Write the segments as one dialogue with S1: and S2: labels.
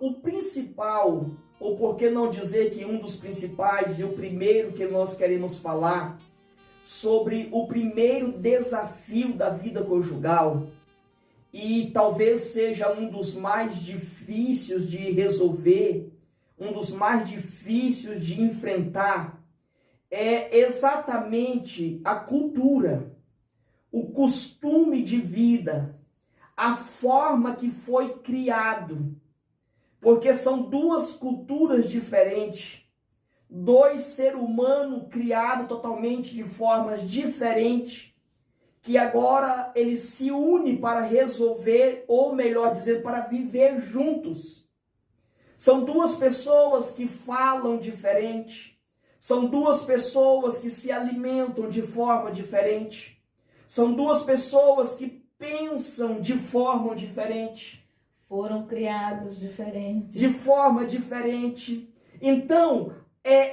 S1: o principal, ou por que não dizer que um dos principais e o primeiro que nós queremos falar sobre o primeiro desafio da vida conjugal, e talvez seja um dos mais difíceis de resolver, um dos mais difíceis de enfrentar, é exatamente a cultura, o costume de vida, a forma que foi criado. Porque são duas culturas diferentes, dois seres humanos criados totalmente de formas diferentes, que agora eles se unem para resolver, ou melhor dizendo, para viver juntos. São duas pessoas que falam diferente, são duas pessoas que se alimentam de forma diferente, são duas pessoas que pensam de forma diferente.
S2: Foram criados diferentes.
S1: De forma diferente. Então,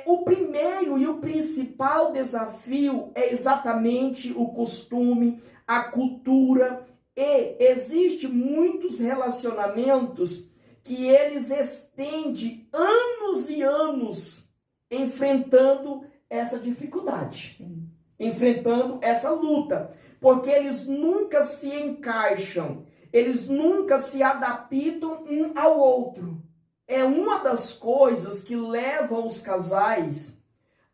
S1: o primeiro e o principal desafio é exatamente o costume, a cultura. E existe muitos relacionamentos que eles estendem anos e anos enfrentando essa dificuldade.
S2: Sim.
S1: Enfrentando essa luta. Porque eles nunca se encaixam. Eles nunca se adaptam um ao outro. É uma das coisas que levam os casais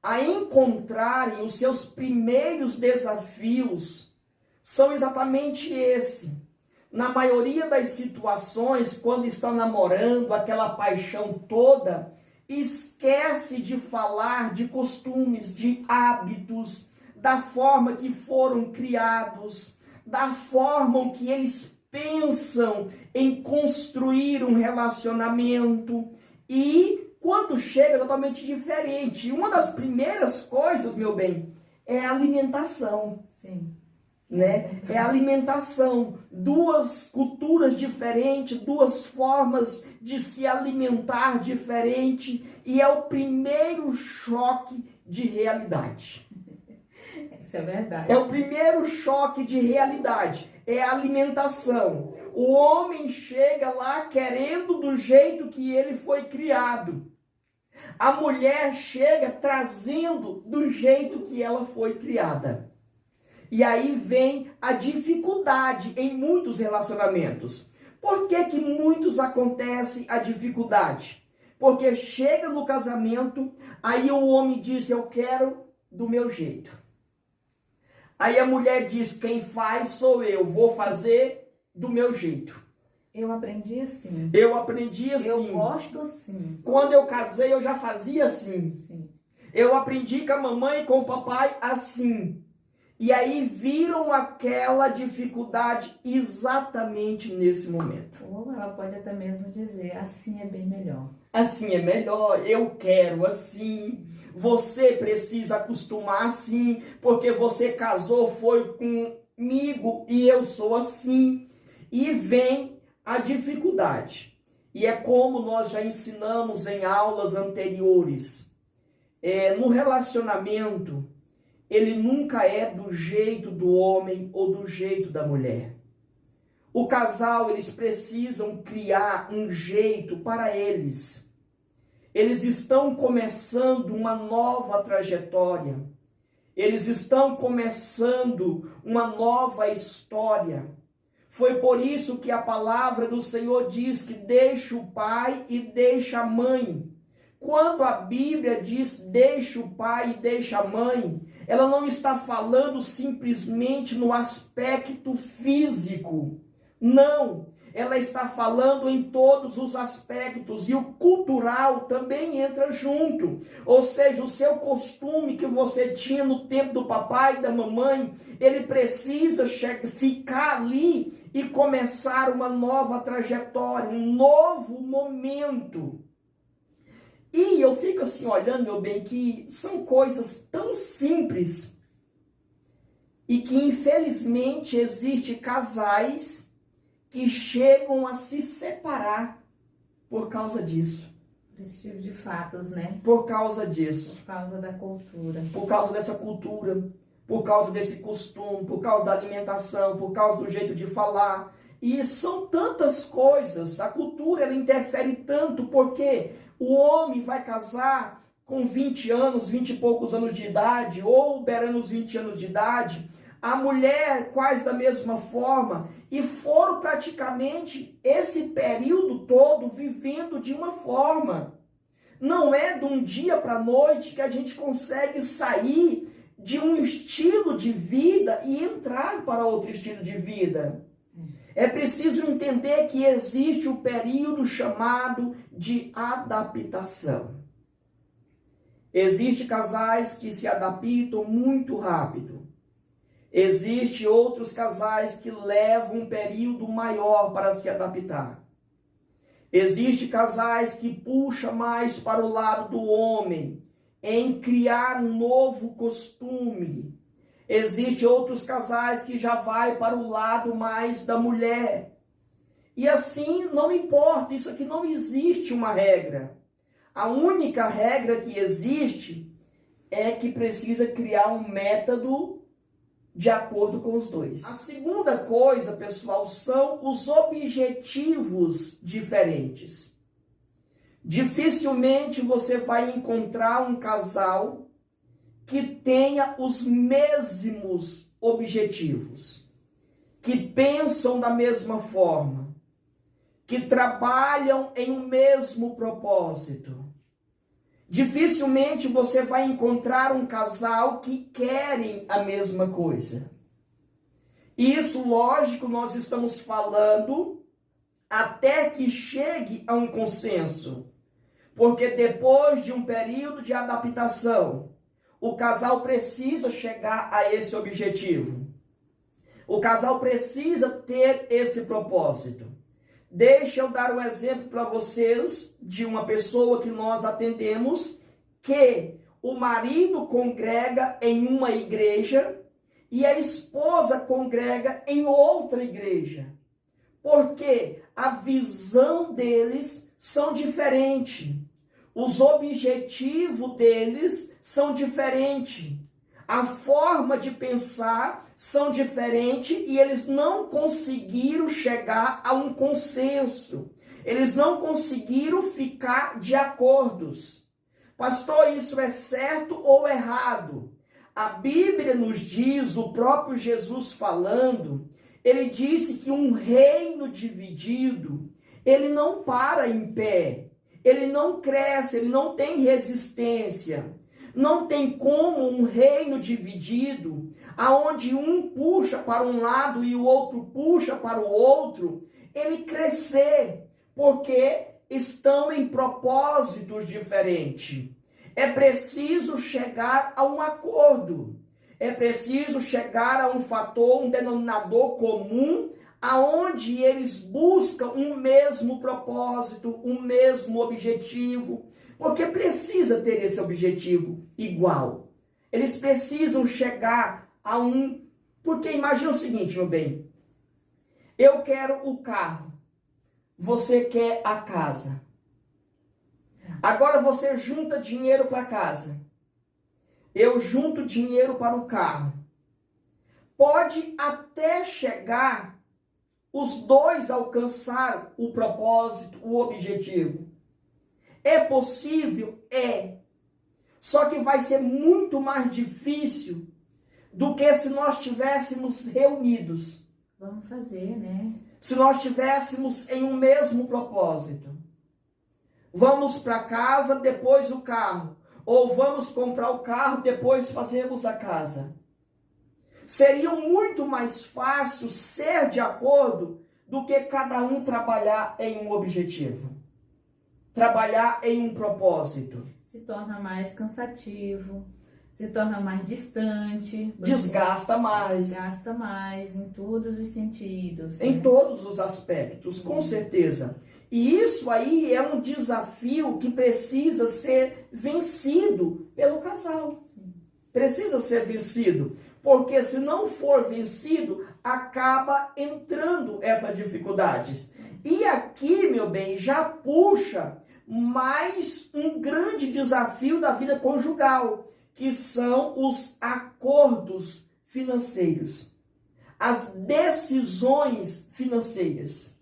S1: a encontrarem os seus primeiros desafios. São exatamente esse. Na maioria das situações, quando estão namorando, aquela paixão toda, esquece de falar de costumes, de hábitos, da forma que foram criados, da forma que eles pensam em construir um relacionamento, e quando chega é totalmente diferente. Uma das primeiras coisas, meu bem, é a alimentação.
S2: Sim.
S1: Né? É a alimentação. Duas culturas diferentes, duas formas de se alimentar diferente, e é o primeiro choque de realidade.
S2: Isso é verdade.
S1: É o primeiro choque de realidade. É a alimentação. O homem chega lá querendo do jeito que ele foi criado. A mulher chega trazendo do jeito que ela foi criada. E aí vem a dificuldade em muitos relacionamentos. Por que que muitos acontece a dificuldade? Porque chega no casamento, aí o homem diz, eu quero do meu jeito. Aí a mulher diz, quem faz sou eu, vou fazer do meu jeito.
S2: Eu aprendi assim.
S1: Eu aprendi assim.
S2: Eu gosto assim.
S1: Quando eu casei, eu já fazia assim.
S2: Sim.
S1: Eu aprendi com a mamãe e com o papai assim. E aí viram aquela dificuldade exatamente nesse momento.
S2: Ou ela pode até mesmo dizer, assim é bem melhor.
S1: Assim é melhor, eu quero assim. Você precisa acostumar assim, porque você casou, foi comigo e eu sou assim. E vem a dificuldade. E é como nós já ensinamos em aulas anteriores. No relacionamento, ele nunca é do jeito do homem ou do jeito da mulher. O casal, eles precisam criar um jeito para eles. Eles estão começando uma nova trajetória. Eles estão começando uma nova história. Foi por isso que a palavra do Senhor diz que deixa o pai e deixa a mãe. Quando a Bíblia diz deixa o pai e deixa a mãe, ela não está falando simplesmente no aspecto físico. Não, ela está falando em todos os aspectos, e o cultural também entra junto. Ou seja, o seu costume que você tinha no tempo do papai e da mamãe, ele precisa ficar ali e começar uma nova trajetória, um novo momento. E eu fico assim olhando, meu bem, que são coisas tão simples e que infelizmente existem casais que chegam a se separar por causa disso.
S2: Esse tipo de fatos, né?
S1: Por causa disso.
S2: Por causa da cultura.
S1: Por causa dessa cultura, por causa desse costume, por causa da alimentação, por causa do jeito de falar. E são tantas coisas, a cultura ela interfere tanto, porque o homem vai casar com 20 anos, 20 e poucos anos de idade, ou beirando os 20 anos de idade, a mulher quase da mesma forma, e foram praticamente esse período todo vivendo de uma forma. Não é de um dia para a noite que a gente consegue sair de um estilo de vida e entrar para outro estilo de vida. É preciso entender que existe o período chamado de adaptação. Existem casais que se adaptam muito rápido. Existem outros casais que levam um período maior para se adaptar. Existem casais que puxam mais para o lado do homem, em criar um novo costume. Existem outros casais que já vai para o lado mais da mulher. E assim, não importa, isso aqui não existe uma regra. A única regra que existe é que precisa criar um método de acordo com os dois. A segunda coisa, pessoal, são os objetivos diferentes. Dificilmente você vai encontrar um casal que tenha os mesmos objetivos, que pensam da mesma forma, que trabalham em um mesmo propósito. Dificilmente você vai encontrar um casal que querem a mesma coisa. Isso, lógico, nós estamos falando até que chegue a um consenso. Porque depois de um período de adaptação, o casal precisa chegar a esse objetivo. O casal precisa ter esse propósito. Deixa eu dar um exemplo para vocês de uma pessoa que nós atendemos, que o marido congrega em uma igreja e a esposa congrega em outra igreja. Porque a visão deles são diferentes. Os objetivos deles são diferentes. A forma de pensar são diferentes e eles não conseguiram chegar a um consenso. Eles não conseguiram ficar de acordos. Pastor, isso é certo ou errado? A Bíblia nos diz, o próprio Jesus falando, ele disse que um reino dividido, ele não para em pé. Ele não cresce, ele não tem resistência. Não tem como um reino dividido, aonde um puxa para um lado e o outro puxa para o outro, ele crescer, porque estão em propósitos diferentes. É preciso chegar a um acordo. É preciso chegar a um fator, um denominador comum, aonde eles buscam um mesmo propósito, um mesmo objetivo, porque precisa ter esse objetivo igual. Eles precisam chegar a um... Porque imagina o seguinte, meu bem, eu quero o carro, você quer a casa. Agora você junta dinheiro para a casa, eu junto dinheiro para o carro. Pode até chegar os dois alcançar o propósito, o objetivo. É possível? É. Só que vai ser muito mais difícil do que se nós estivéssemos reunidos.
S2: Vamos fazer, né?
S1: Se nós estivéssemos em um mesmo propósito. Vamos para casa, depois o carro. Ou vamos comprar o carro, depois fazemos a casa. Seria muito mais fácil ser de acordo do que cada um trabalhar em um objetivo. Trabalhar em um propósito.
S2: Se torna mais cansativo, se torna mais distante.
S1: Desgasta mais.
S2: Desgasta mais em todos os sentidos.
S1: Em
S2: né?
S1: todos os aspectos, com certeza. E isso aí é um desafio que precisa ser vencido pelo casal.
S2: Sim.
S1: Precisa ser vencido. Porque se não for vencido, acaba entrando essas dificuldades. E aqui, meu bem, já puxa mais um grande desafio da vida conjugal, que são os acordos financeiros. as decisões financeiras,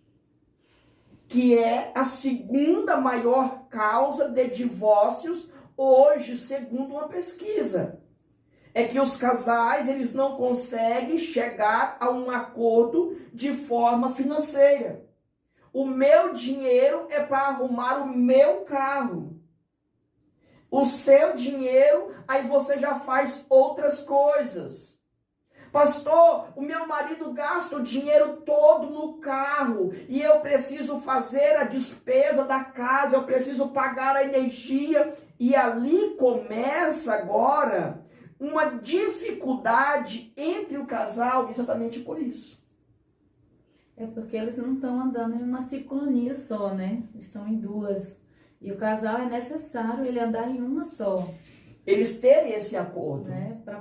S1: que é a segunda maior causa de divórcios hoje, segundo uma pesquisa. É que os casais, eles não conseguem chegar a um acordo de forma financeira. O meu dinheiro é para arrumar o meu carro. O seu dinheiro, aí você já faz outras coisas. Pastor, o meu marido gasta o dinheiro todo no carro e eu preciso fazer a despesa da casa, eu preciso pagar a energia. E ali começa agora uma dificuldade entre o casal exatamente por isso.
S2: É porque eles não estão andando em uma sincronia só, né? Estão em duas. E o casal é necessário ele andar em uma só.
S1: Eles terem esse acordo.
S2: Né?
S1: Para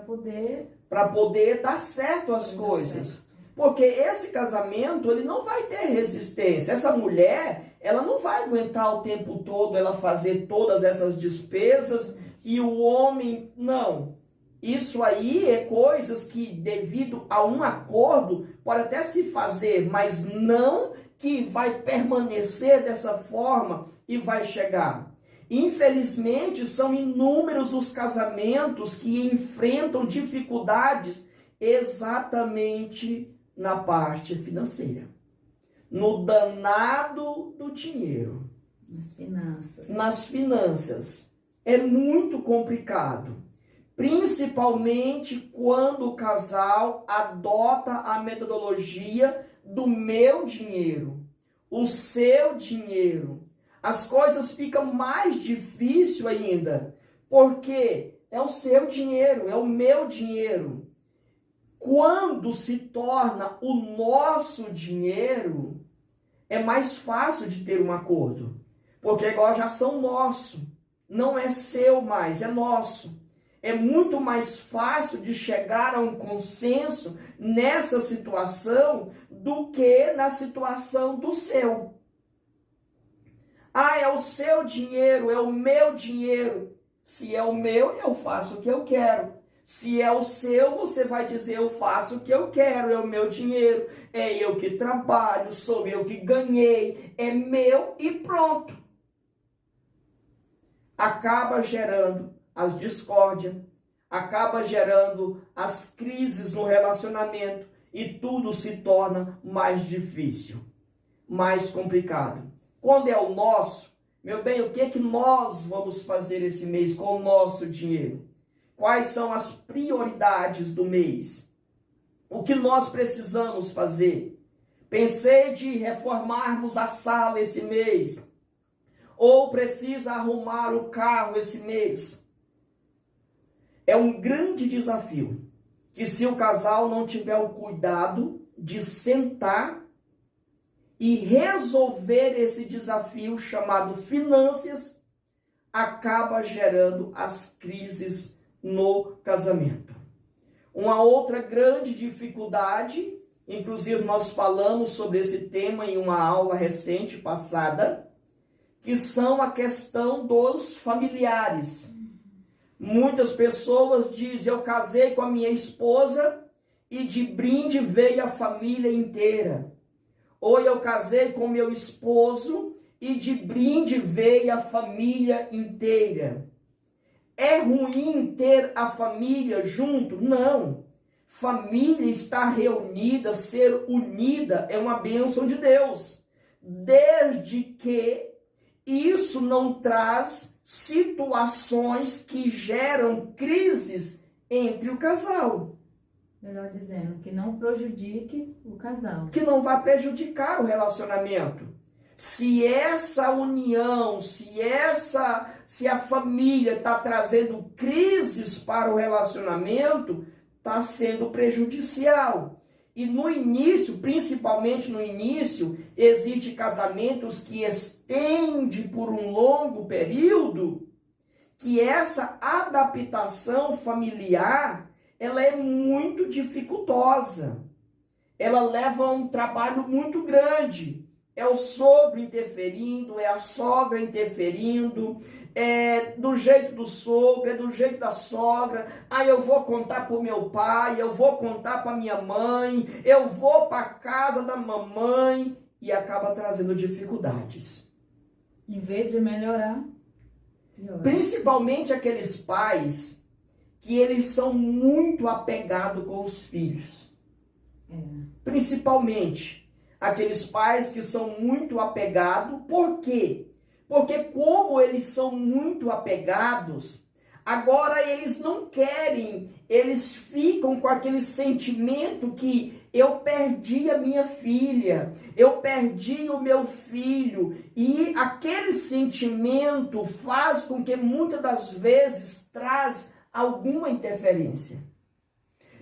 S1: poder dar certo as coisas. Porque esse casamento, ele não vai ter resistência. Essa mulher, ela não vai aguentar o tempo todo ela fazer todas essas despesas e o homem, não. Isso aí é coisas que, devido a um acordo, pode até se fazer, mas não que vai permanecer dessa forma e vai chegar. Infelizmente, são inúmeros os casamentos que enfrentam dificuldades exatamente na parte financeira. No danado do dinheiro.
S2: Nas finanças.
S1: Nas finanças. É muito complicado. Principalmente quando o casal adota a metodologia do meu dinheiro, o seu dinheiro. As coisas ficam mais difíceis ainda, porque é o seu dinheiro, é o meu dinheiro. Quando se torna o nosso dinheiro, é mais fácil de ter um acordo, porque agora já são nossos, não é seu mais, é nosso. É muito mais fácil de chegar a um consenso nessa situação do que na situação do seu. Ah, é o seu dinheiro, é o meu dinheiro. Se é o meu, eu faço o que eu quero. Se é o seu, você vai dizer, eu faço o que eu quero, é o meu dinheiro. É eu que trabalho, sou eu que ganhei, é meu e pronto. Acaba gerando as discórdias, acaba gerando as crises no relacionamento e tudo se torna mais difícil, mais complicado. Quando é o nosso, meu bem, o que é que nós vamos fazer esse mês com o nosso dinheiro? Quais são as prioridades do mês? O que nós precisamos fazer? Pensei de reformarmos a sala esse mês, ou precisa arrumar o carro esse mês. É um grande desafio, que se o casal não tiver o cuidado de sentar e resolver esse desafio chamado finanças, acaba gerando as crises no casamento. Uma outra grande dificuldade, inclusive nós falamos sobre esse tema em uma aula recente passada, que são a questão dos familiares. Muitas pessoas dizem, eu casei com a minha esposa e de brinde veio a família inteira. Ou eu casei com meu esposo e de brinde veio a família inteira. É ruim ter a família junto? Não. Família estar reunida, ser unida, é uma bênção de Deus. Desde que isso não traz situações que geram crises entre o casal.
S2: Melhor dizendo, que não prejudique o casal.
S1: Que não vai prejudicar o relacionamento. Se essa união, se a família está trazendo crises para o relacionamento, está sendo prejudicial. E no início, principalmente no início, existem casamentos que estendem por um longo período, que essa adaptação familiar, ela é muito dificultosa. Ela leva a um trabalho muito grande. É o sogro interferindo, é a sogra interferindo, é do jeito do sogro, é do jeito da sogra. Aí eu vou contar para o meu pai, eu vou contar para minha mãe, eu vou para a casa da mamãe e acaba trazendo dificuldades.
S2: Em vez de melhorar, piora.
S1: Principalmente aqueles pais que eles são muito apegados com os filhos. Principalmente aqueles pais que são muito apegados. Por quê? Porque como eles são muito apegados, agora eles não querem, eles ficam com aquele sentimento que eu perdi a minha filha, eu perdi o meu filho, e aquele sentimento faz com que muitas das vezes traz alguma interferência.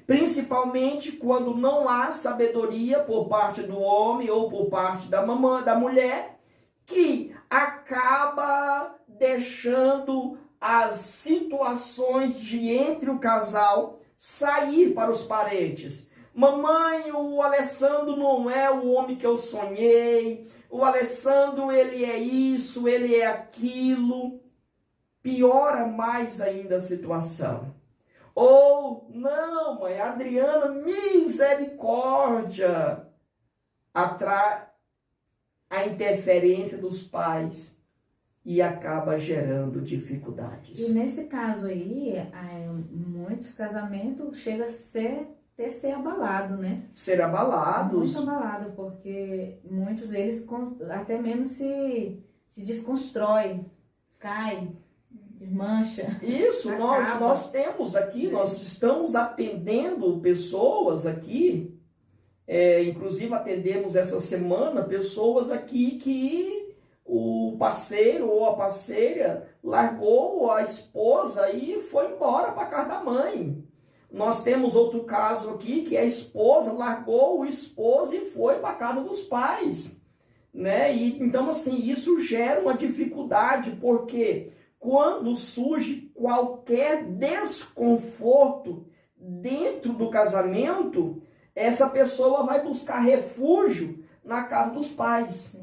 S1: Principalmente quando não há sabedoria por parte do homem ou por parte da mamãe, da mulher, que acaba deixando as situações de entre o casal sair para os parentes. Mamãe, o Alessandro não é o homem que eu sonhei, o Alessandro ele é isso, ele é aquilo. Piora mais ainda a situação. Ou, não, mãe, Adriana, misericórdia, atrai a interferência dos pais e acaba gerando dificuldades.
S2: E nesse caso aí, muitos casamentos chegam a ser abalado, né?
S1: Ser abalados.
S2: Muito abalado, porque muitos deles até mesmo se desconstroem, caem, desmancha.
S1: Isso, nós temos aqui, nós estamos atendendo pessoas aqui, inclusive atendemos essa semana pessoas aqui que o parceiro ou a parceira largou a esposa e foi embora para casa da mãe. Nós temos outro caso aqui que a esposa largou o esposo e foi para casa dos pais, né? E então assim, isso gera uma dificuldade, porque quando surge qualquer desconforto dentro do casamento, essa pessoa vai buscar refúgio na casa dos pais.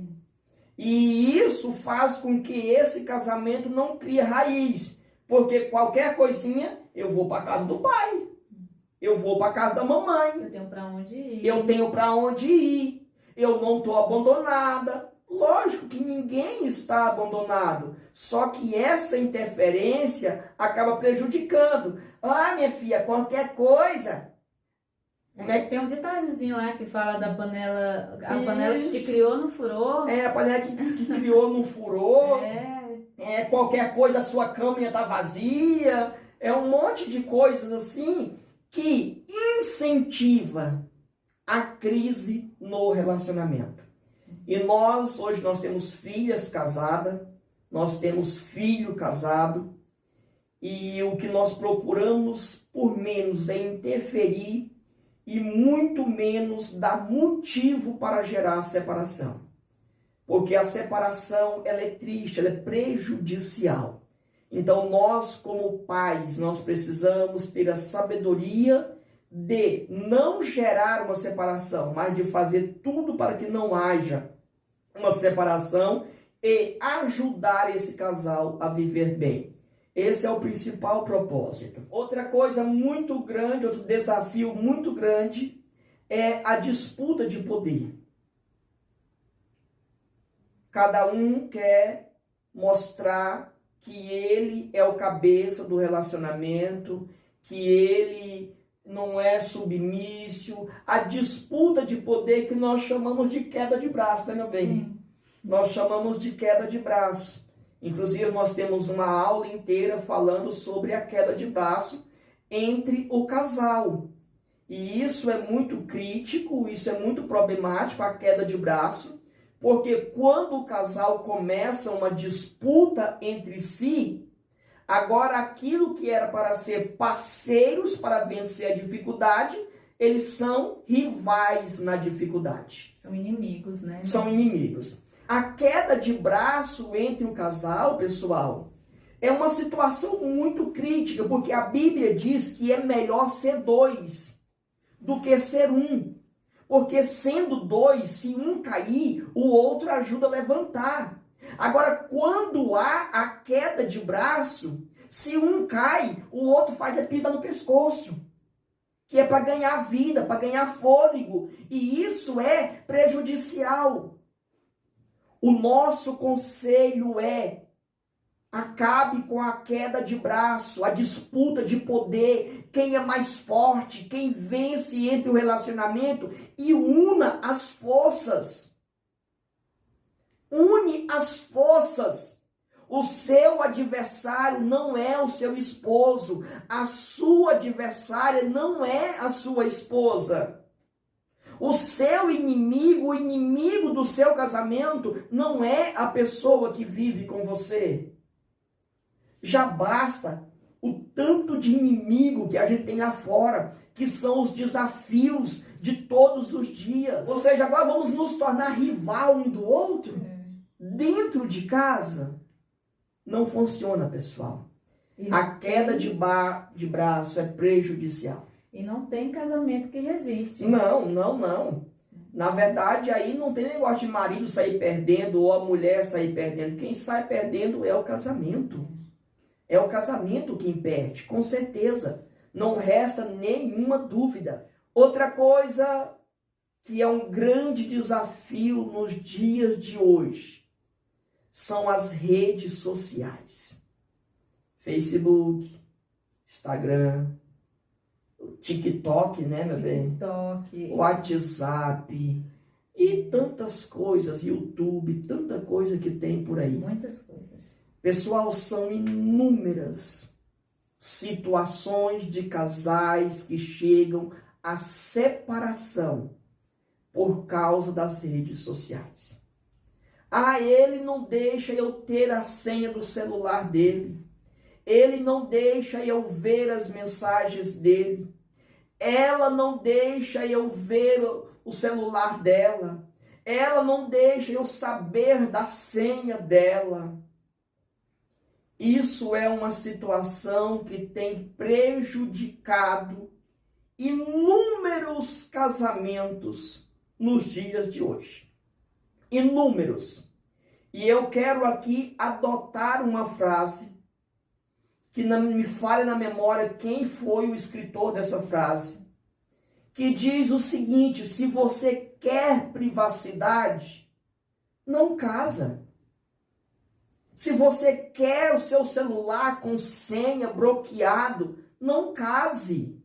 S1: E isso faz com que esse casamento não crie raiz, porque qualquer coisinha, eu vou para casa do pai, eu vou para casa da mamãe,
S2: eu tenho para onde ir,
S1: eu não estou abandonada. Lógico que ninguém está abandonado, só que essa interferência acaba prejudicando. Ah, minha filha, qualquer coisa.
S2: Tem um ditadozinho lá que fala da panela, a panela que te criou não furou.
S1: A panela que criou não furou. Qualquer coisa, a sua cama está vazia. É um monte de coisas assim que incentiva a crise no relacionamento. E hoje nós temos filhas casadas, nós temos filho casado, e o que nós procuramos por menos é interferir e muito menos dar motivo para gerar a separação. Porque a separação, ela é triste, ela é prejudicial. Então nós, como pais, nós precisamos ter a sabedoria de não gerar uma separação, mas de fazer tudo para que não haja uma separação e ajudar esse casal a viver bem. Esse é o principal propósito. Outra coisa muito grande, outro desafio muito grande é a disputa de poder. Cada um quer mostrar que ele é o cabeça do relacionamento, que ele não é submisso. A disputa de poder que nós chamamos de queda de braço, né, meu bem?
S2: Sim.
S1: Nós chamamos de queda de braço. Inclusive, nós temos uma aula inteira falando sobre a queda de braço entre o casal. E isso é muito crítico, isso é muito problemático, a queda de braço, porque quando o casal começa uma disputa entre si, agora aquilo que era para ser parceiros para vencer a dificuldade, eles são rivais na dificuldade.
S2: São inimigos, né?
S1: São inimigos. A queda de braço entre o casal, pessoal, é uma situação muito crítica, porque a Bíblia diz que é melhor ser dois do que ser um. Porque sendo dois, se um cair, o outro ajuda a levantar. Agora, quando há a queda de braço, se um cai, o outro faz é pisa no pescoço, que é para ganhar vida, para ganhar fôlego, e isso é prejudicial. O nosso conselho é: acabe com a queda de braço, a disputa de poder, quem é mais forte, quem vence entre o relacionamento, e una as forças. Une as forças. O seu adversário não é o seu esposo. A sua adversária não é a sua esposa. O seu inimigo, o inimigo do seu casamento, não é a pessoa que vive com você. Já basta o tanto de inimigo que a gente tem lá fora, que são os desafios de todos os dias. Ou seja, agora vamos nos tornar rival um do outro dentro de casa. Não funciona, pessoal. A queda de braço é prejudicial.
S2: E não tem casamento que resiste.
S1: Não. Na verdade, aí não tem negócio de marido sair perdendo ou a mulher sair perdendo. Quem sai perdendo é o casamento. É o casamento que impede, com certeza. Não resta nenhuma dúvida. Outra coisa que é um grande desafio nos dias de hoje são as redes sociais. Facebook, Instagram, TikTok, né, meu bem?
S2: TikTok,
S1: WhatsApp e tantas coisas, YouTube, tanta coisa que tem por aí.
S2: Muitas coisas.
S1: Pessoal, são inúmeras situações de casais que chegam à separação por causa das redes sociais. Ele não deixa eu ter a senha do celular dele. Ele não deixa eu ver as mensagens dele. Ela não deixa eu ver o celular dela. Ela não deixa eu saber da senha dela. Isso é uma situação que tem prejudicado inúmeros casamentos nos dias de hoje. Inúmeros. E eu quero aqui adotar uma frase que não me falha na memória quem foi o escritor dessa frase, que diz o seguinte: se você quer privacidade, não casa. Se você quer o seu celular com senha bloqueado, não case.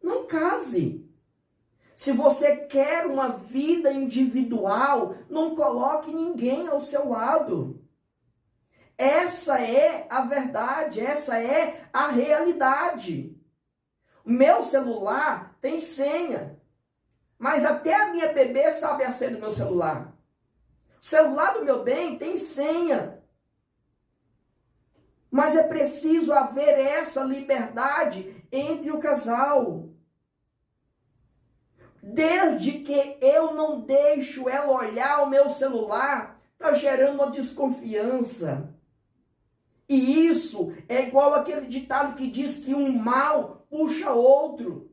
S1: Não case. Se você quer uma vida individual, não coloque ninguém ao seu lado. Essa é a verdade, essa é a realidade. Meu celular tem senha, mas até a minha bebê sabe a senha do meu celular. O celular do meu bem tem senha. Mas é preciso haver essa liberdade entre o casal. Desde que eu não deixo ela olhar o meu celular, está gerando uma desconfiança. E isso é igual aquele ditado que diz que um mal puxa outro.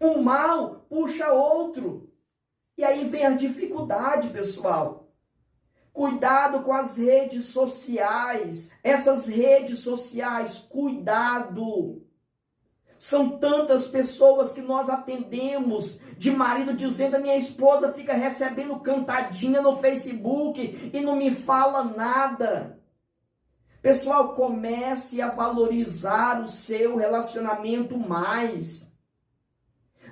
S1: Um mal puxa outro. E aí vem a dificuldade, pessoal. Cuidado com as redes sociais. Essas redes sociais, cuidado. São tantas pessoas que nós atendemos, de marido dizendo: a minha esposa fica recebendo cantadinha no Facebook e não me fala nada. Pessoal, comece a valorizar o seu relacionamento mais.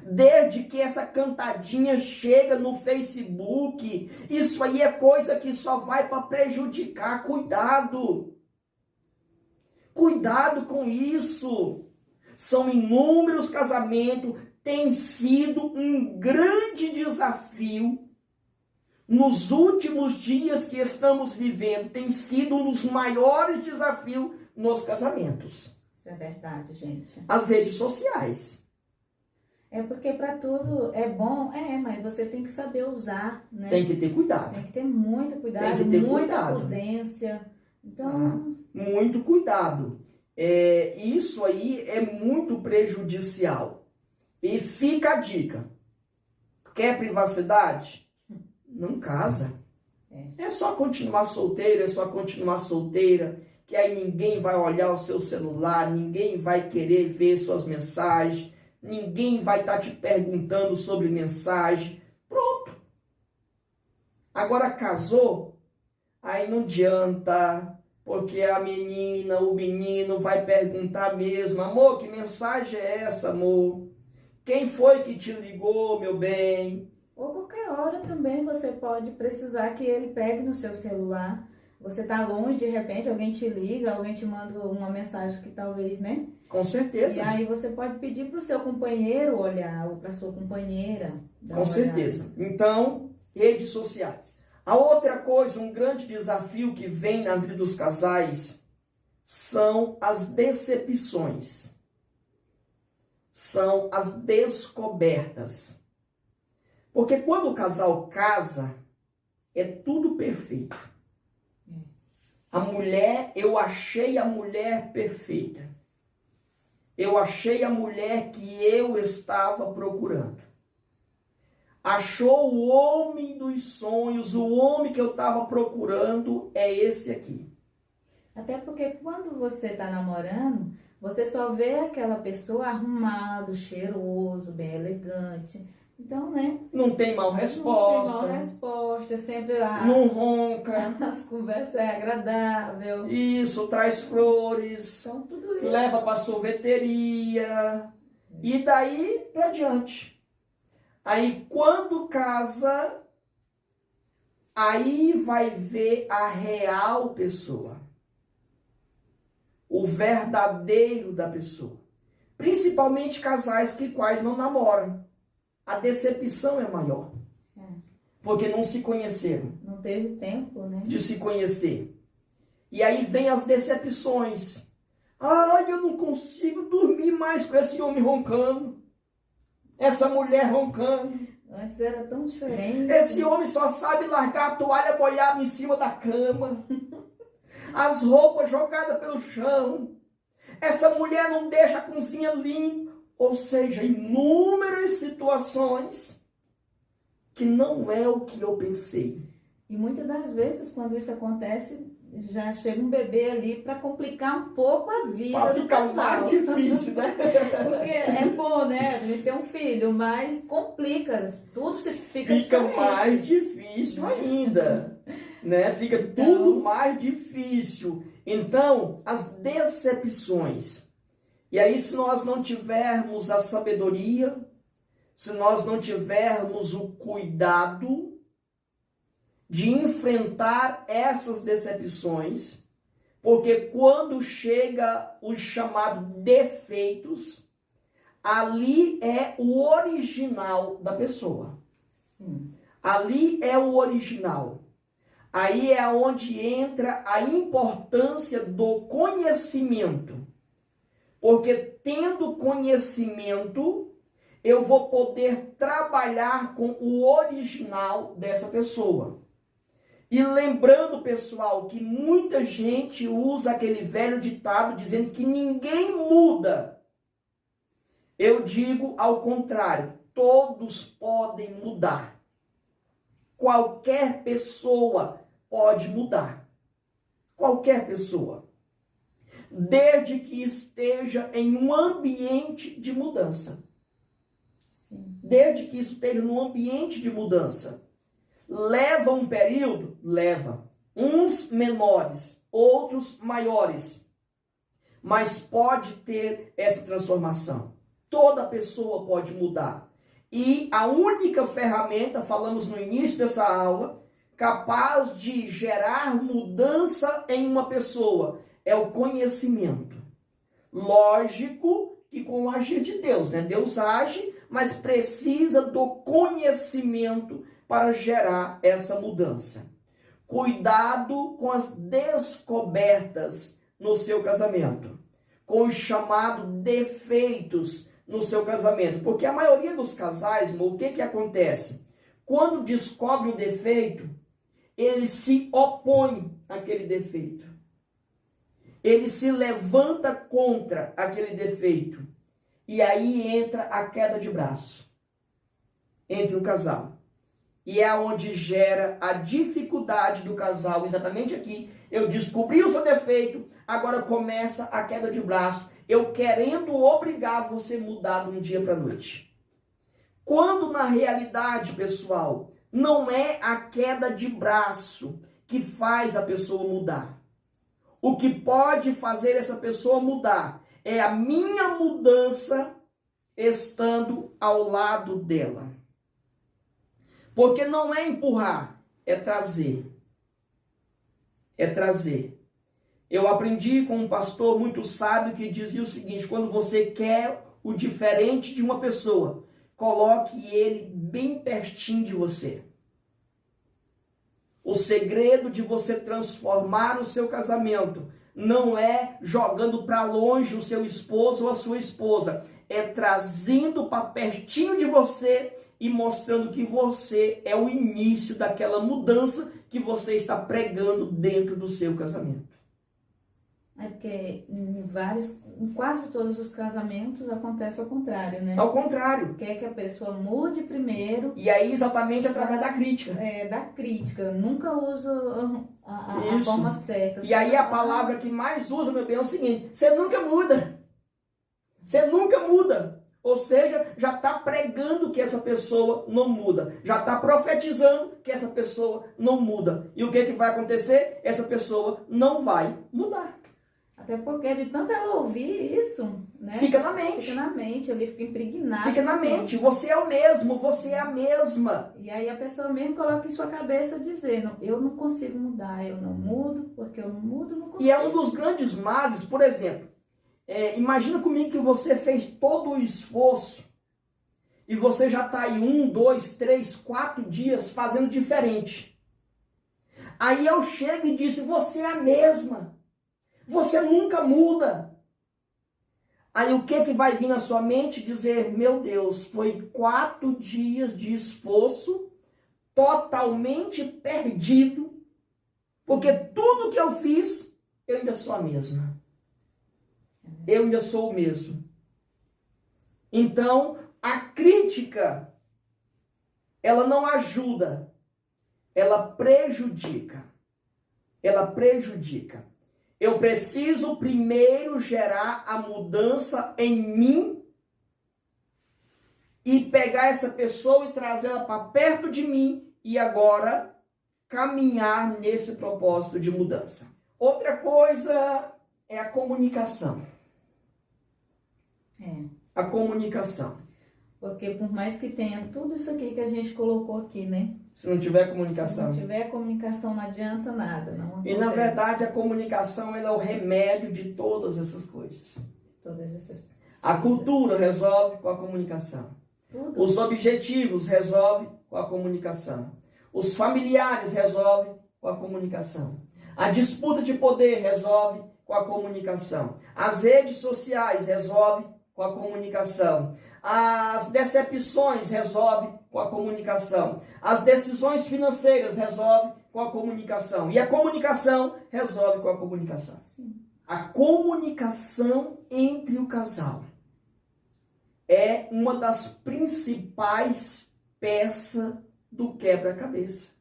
S1: Desde que essa cantadinha chega no Facebook, isso aí é coisa que só vai para prejudicar. Cuidado. Cuidado com isso. São inúmeros casamentos, tem sido um grande desafio nos últimos dias que estamos vivendo, tem sido um dos maiores desafios nos casamentos.
S2: Isso é verdade, gente.
S1: As redes sociais.
S2: É porque para tudo é bom, mas você tem que saber usar, né?
S1: Tem que ter cuidado.
S2: Tem que ter muito cuidado,
S1: tem que ter
S2: muita
S1: cuidado.
S2: prudência. Então,
S1: muito cuidado. Isso aí é muito prejudicial. E fica a dica. Quer privacidade? Não casa. É só continuar solteiro, é só continuar solteira, que aí ninguém vai olhar o seu celular, ninguém vai querer ver suas mensagens, ninguém vai estar te perguntando sobre mensagem. Pronto. Agora casou, aí não adianta, porque a menina, o menino vai perguntar mesmo: amor, que mensagem é essa, amor? Quem foi que te ligou, meu bem?
S2: Ou qualquer hora também você pode precisar que ele pegue no seu celular. Você está longe, de repente alguém te liga, alguém te manda uma mensagem que talvez, né?
S1: Com certeza.
S2: E aí você pode pedir para o seu companheiro olhar, ou para a sua companheira dar
S1: Com
S2: uma
S1: certeza.
S2: olhada.
S1: Então, redes sociais. A outra coisa, um grande desafio que vem na vida dos casais são as decepções. São as descobertas. Porque quando o casal casa, é tudo perfeito. A mulher, eu achei a mulher perfeita. Eu achei a mulher que eu estava procurando. Achou o homem dos sonhos, o homem que eu estava procurando é esse aqui.
S2: Até porque quando você está namorando, você só vê aquela pessoa arrumado, cheiroso, bem elegante. Então, né?
S1: Não tem mal resposta.
S2: Não tem mal resposta, sempre lá.
S1: Não ronca.
S2: As conversas é agradável.
S1: Isso, traz flores.
S2: Então, tudo isso.
S1: Leva para sorveteria. E daí para diante. Aí quando casa, aí vai ver a real pessoa. O verdadeiro da pessoa. Principalmente casais que quais não namoram. A decepção é maior. Porque não se conheceram.
S2: Não teve tempo, né?
S1: De se conhecer. E aí vem as decepções. Ai, eu não consigo dormir mais com esse homem roncando. Essa mulher roncando.
S2: Antes era tão diferente.
S1: Esse homem só sabe largar a toalha molhada em cima da cama. As roupas jogadas pelo chão. Essa mulher não deixa a cozinha limpa. Ou seja, inúmeras situações que não é o que eu pensei.
S2: E muitas das vezes, quando isso acontece, já chega um bebê ali para complicar um pouco a vida
S1: Para
S2: do
S1: ficar
S2: casal.
S1: mais difícil, né?
S2: Porque é bom, né? A gente ter um filho, mas complica. Tudo fica diferente.
S1: Mais difícil ainda. Né? Fica
S2: Então,
S1: tudo mais difícil. Então, as decepções. E aí, se nós não tivermos a sabedoria, se nós não tivermos o cuidado de enfrentar essas decepções, porque quando chega os chamados defeitos, ali é o original da pessoa.
S2: sim.
S1: Ali é o original. Aí é onde entra a importância do conhecimento. Porque tendo conhecimento, eu vou poder trabalhar com o original dessa pessoa. E lembrando, pessoal, que muita gente usa aquele velho ditado dizendo que ninguém muda. Eu digo ao contrário, todos podem mudar. Qualquer pessoa pode mudar. Qualquer pessoa. Desde que esteja em um ambiente de mudança.
S2: Sim.
S1: Desde que esteja num ambiente de mudança. Leva um período? Leva. Uns menores, outros maiores. Mas pode ter essa transformação. Toda pessoa pode mudar. E a única ferramenta, falamos no início dessa aula, capaz de gerar mudança em uma pessoa, é o conhecimento. Lógico que com o agir de Deus, né? Deus age, mas precisa do conhecimento para gerar essa mudança. Cuidado com as descobertas no seu casamento, com os chamados defeitos no seu casamento, porque a maioria dos casais, o que acontece? Quando descobre um defeito, ele se opõe àquele defeito. Ele se levanta contra aquele defeito. E aí entra a queda de braço entre o casal. E é onde gera a dificuldade do casal. Exatamente aqui. Eu descobri o seu defeito, agora começa a queda de braço. Eu querendo obrigar você a mudar de um dia para a noite. Quando na realidade, pessoal, não é a queda de braço que faz a pessoa mudar. O que pode fazer essa pessoa mudar é a minha mudança estando ao lado dela. Porque não é empurrar, é trazer. É trazer. Eu aprendi com um pastor muito sábio que dizia o seguinte: quando você quer o diferente de uma pessoa, coloque ele bem pertinho de você. O segredo de você transformar o seu casamento não é jogando para longe o seu esposo ou a sua esposa, é trazendo para pertinho de você e mostrando que você é o início daquela mudança que você está pregando dentro do seu casamento.
S2: É porque em quase todos os casamentos acontece ao contrário, né?
S1: Ao contrário.
S2: Quer que a pessoa mude primeiro.
S1: E aí exatamente através da crítica.
S2: Da crítica. Eu nunca uso a forma certa.
S1: E aí a palavra que mais usa, meu bem, é o seguinte: você nunca muda. Você nunca muda. Ou seja, já está pregando que essa pessoa não muda. Já está profetizando que essa pessoa não muda. E o que vai acontecer? Essa pessoa não vai mudar.
S2: Até porque de tanto ela ouvir isso, né?
S1: Fica na mente.
S2: Fica na mente, ele fica impregnado.
S1: Fica na mente. Você é o mesmo, você é a mesma.
S2: E aí a pessoa mesmo coloca em sua cabeça dizendo: eu não consigo mudar, eu não mudo, porque eu não mudo, não consigo.
S1: E é um dos grandes males, por exemplo. Imagina comigo que você fez todo o esforço e você já está aí 1, 2, 3, 4 dias fazendo diferente. Aí eu chego e disse: você é a mesma. Você nunca muda. Aí o que vai vir na sua mente? Dizer: meu Deus, foi 4 dias de esforço totalmente perdido, porque tudo que eu fiz, eu ainda sou a mesma. Eu ainda sou o mesmo. Então, a crítica, ela não ajuda, ela prejudica. Ela prejudica. Eu preciso primeiro gerar a mudança em mim e pegar essa pessoa e trazê-la para perto de mim e agora caminhar nesse propósito de mudança. Outra coisa é a comunicação. A comunicação.
S2: Porque por mais que tenha tudo isso aqui que a gente colocou aqui, né?
S1: Se não tiver comunicação.
S2: Se não tiver comunicação, não adianta nada. Não acontece.
S1: E na verdade a comunicação ela é o remédio de todas essas coisas.
S2: Todas essas.
S1: A cultura resolve com a comunicação.
S2: Tudo.
S1: Os objetivos resolve com a comunicação. Os familiares resolve com a comunicação. A disputa de poder resolve com a comunicação. As redes sociais resolve com a comunicação. As decepções resolve com a comunicação. As decisões financeiras resolve com a comunicação. E a comunicação resolve com a comunicação.
S2: Sim.
S1: A comunicação entre o casal é uma das principais peças do quebra-cabeça.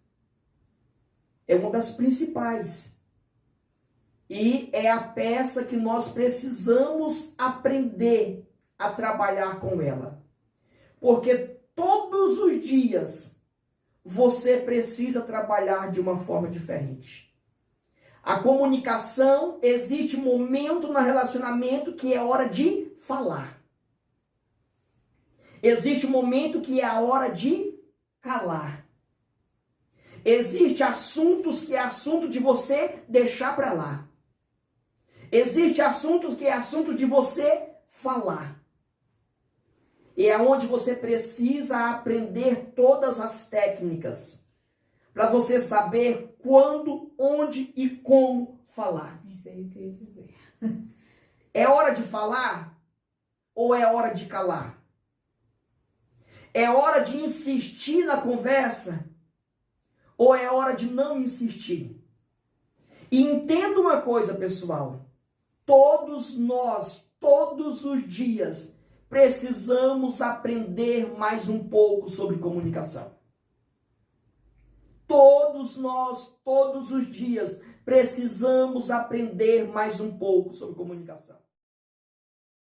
S1: É uma das principais. E é a peça que nós precisamos aprender a trabalhar com ela. Porque todos os dias você precisa trabalhar de uma forma diferente. A comunicação, existe um momento no relacionamento que é hora de falar. Existe um momento que é a hora de calar. Existe assuntos que é assunto de você deixar para lá. Existe assuntos que é assunto de você falar. E é onde você precisa aprender todas as técnicas para você saber quando, onde e como falar.
S2: Isso aí que eu ia dizer.
S1: É hora de falar ou é hora de calar? É hora de insistir na conversa ou é hora de não insistir? E entenda uma coisa, pessoal. Todos nós, todos os dias, precisamos aprender mais um pouco sobre comunicação. Todos nós, todos os dias, precisamos aprender mais um pouco sobre comunicação.